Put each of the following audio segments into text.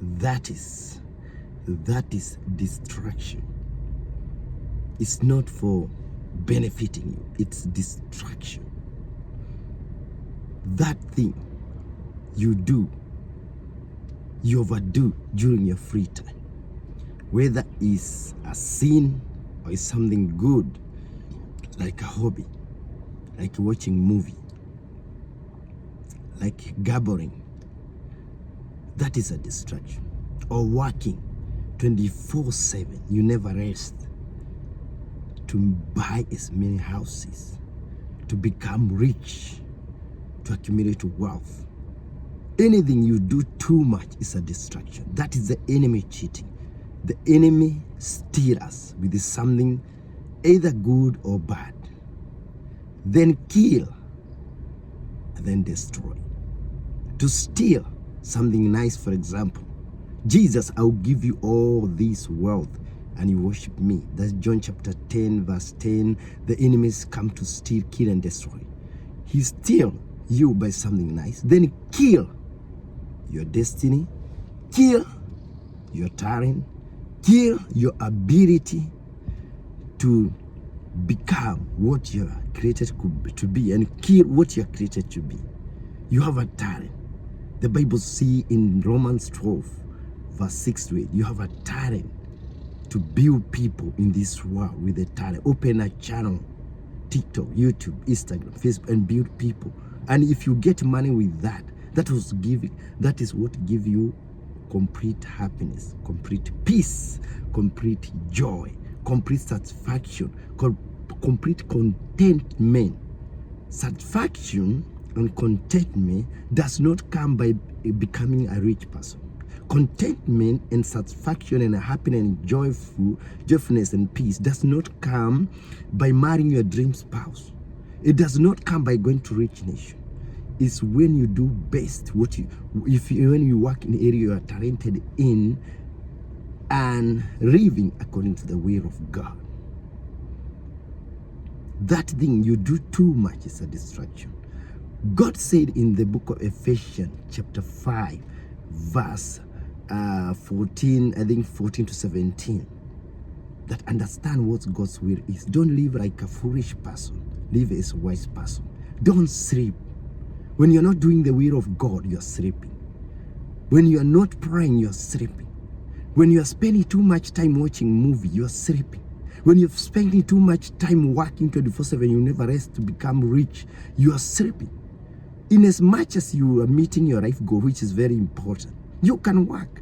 That is distraction. It's not for benefiting you, it's distraction. That thing you do, you overdo during your free time, whether it's a sin or it's something good, like a hobby, like watching movie, like gabbling, that is a distraction. Or working 24/7, you never rest, to buy as many houses, to become rich, to accumulate wealth. Anything you do too much is a distraction. That is the enemy cheating. The enemy steals us with something either good or bad, then kill, and then destroy. To steal something nice, for example, Jesus, I'll give you all this wealth and you worship me. That's John chapter 10 verse 10. The enemies come to steal, kill, and destroy. He steals you by something nice, then kill your destiny, kill your talent, kill your ability to become what you're created to be, and kill what you're created to be. You have a talent. The Bible says in Romans 12 verse 6 to 8, you have a talent to build people in this world with a talent. Open a channel, TikTok, YouTube, Instagram, Facebook, and build people. And if you get money with that, that is what gives you complete happiness, complete peace, complete joy, complete satisfaction, complete contentment. Satisfaction and contentment does not come by becoming a rich person. Contentment and satisfaction and happiness and joyfulness and peace does not come by marrying your dream spouse. It does not come by going to rich nation. It's when you do best when you work in the area you are talented in and living according to the will of God. That thing you do too much is a distraction. God said in the book of Ephesians chapter 5 verse 14, I think 14 to 17, that understand what God's will is. Don't live like a foolish person. Live as a wise person. Don't sleep. When you're not doing the will of God, you're sleeping. When you're not praying, you're sleeping. When you're spending too much time watching movie, you're sleeping. When you're spending too much time working 24/7, you never rest to become rich, you are sleeping. In as much as you are meeting your life goal, which is very important, you can work.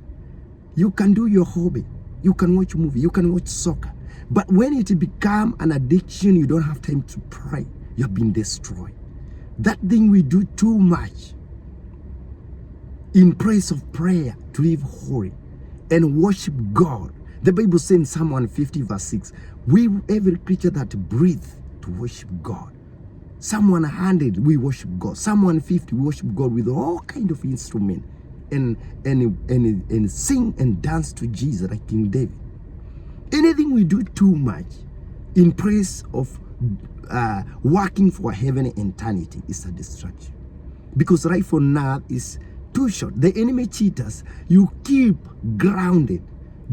You can do your hobby. You can watch movie. You can watch soccer. But when it become an addiction, you don't have time to pray. You have been destroyed. That thing we do too much in place of prayer, to live holy and worship God. The Bible says in Psalm 150 verse 6, every creature that breathes to worship God. Psalm 100, we worship God. Psalm 150, we worship God with all kind of instruments and sing and dance to Jesus like King David. Anything we do too much in place of working for heaven and eternity is a distraction. Because right for now is too short. The enemy cheaters, you keep grounded,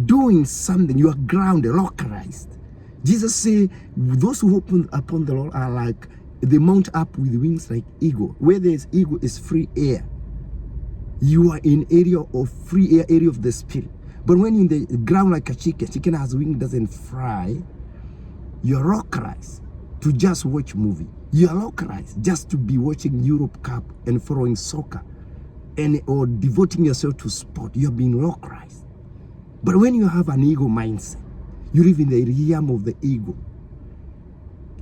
doing something, you are grounded, localized. Jesus said, those who hope upon the Lord are like, they mount up with wings like eagle. Where there is eagle is free air. You are in area of free air, area of the spirit. But when in the ground like a chicken has wings, doesn't fly, you're localized to just watch movie. You're localized just to be watching Europe Cup and following soccer or devoting yourself to sport. You're being localized. But when you have an ego mindset, you live in the realm of the ego.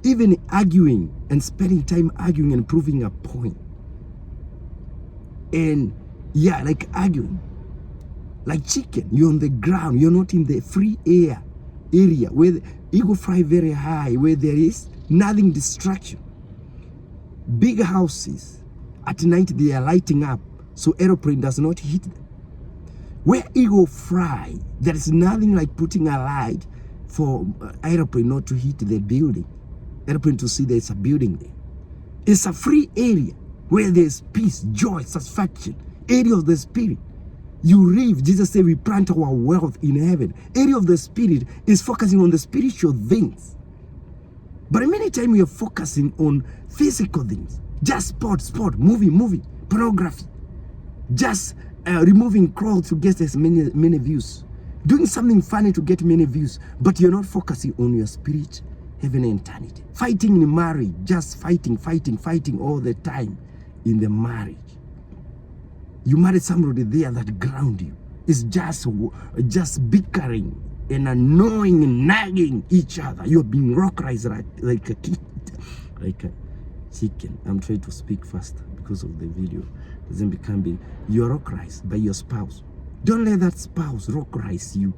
Even arguing and spending time arguing and proving a point. And yeah, like arguing. Like chicken, you're on the ground. You're not in the free air area where the ego fly very high, where there is nothing distraction. Big houses, at night they are lighting up so aeroplane does not hit them. Where ego fly, there is nothing like putting a light for aeroplane not to hit the building. Airplane to see there's a building there. It's a free area where there's peace, joy, satisfaction, area of the spirit. You live. Jesus said we plant our wealth in heaven. Area of the spirit is focusing on the spiritual things. But many times we are focusing on physical things. Just sport, movie, pornography. Just removing clothes to get as many views. Doing something funny to get many views. But you're not focusing on your spirit, heaven and eternity. Fighting in marriage. Just fighting all the time in the marriage. You married somebody there that ground you. It's just bickering and annoying and nagging each other. You're being rockrized like a kid, like a chicken. I'm trying to speak fast because of the video. Doesn't become big. You're rockrized by your spouse. Don't let that spouse rockrize you.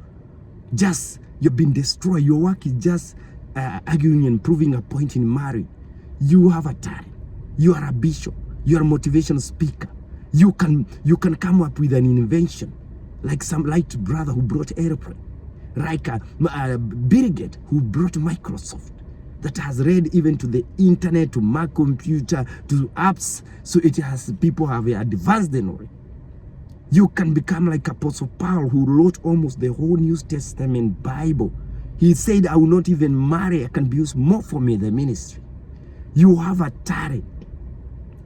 You've been destroyed. Your work is just arguing and proving a point in marriage. You have a talent. You are a bishop. You are a motivational speaker. You can come up with an invention, like some light brother who brought airplane, like Bill Gates who brought Microsoft, that has read even to the internet, to Mac computer, to apps, so it has people have advanced knowledge. You can become like Apostle Paul, who wrote almost the whole New Testament Bible. He said, I will not even marry, I can be used more for me, the ministry. You have a talent.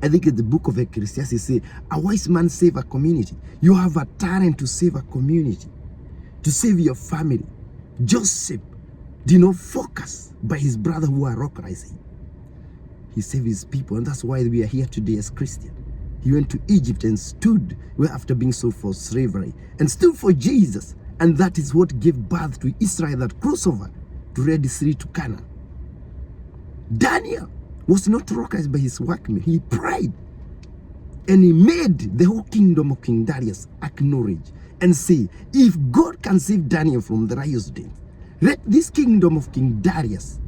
I think in the book of Ecclesiastes says, a wise man save a community. You have a talent to save a community, to save your family. Joseph did not focus by his brother who are rockrizing. He saved his people, and that's why we are here today as Christians. He went to Egypt and stood after being sold for slavery and stood for Jesus. And that is what gave birth to Israel that crossed over to Red Sea to Canaan. Daniel was not rockized by his workmen. He prayed. And he made the whole kingdom of King Darius acknowledge and say, if God can save Daniel from the lion's den, let this kingdom of King Darius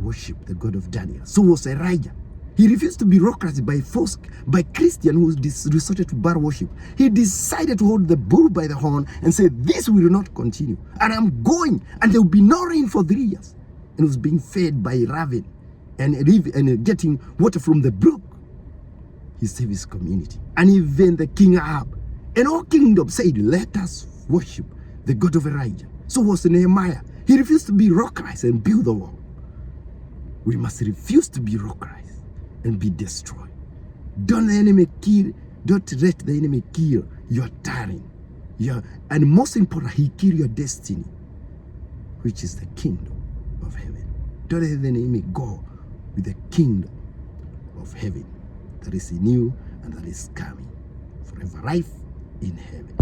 worship the God of Daniel. So was Elijah. He refused to be rockized by Christians who resorted to Baal worship. He decided to hold the bull by the horn and say, this will not continue. And I'm going, and there will be no rain for 3 years. And was being fed by raven and getting water from the brook. He saved his community. And even the king Ahab and all kingdom said, let us worship the God of Elijah. So was Nehemiah. He refused to be rockized and build the wall. We must refuse to be rockized and be destroyed. Don't let the enemy kill your talent. And most important, he kill your destiny, which is the kingdom of heaven. Don't let the enemy go with the kingdom of heaven that is in you and that is coming. Forever life in heaven.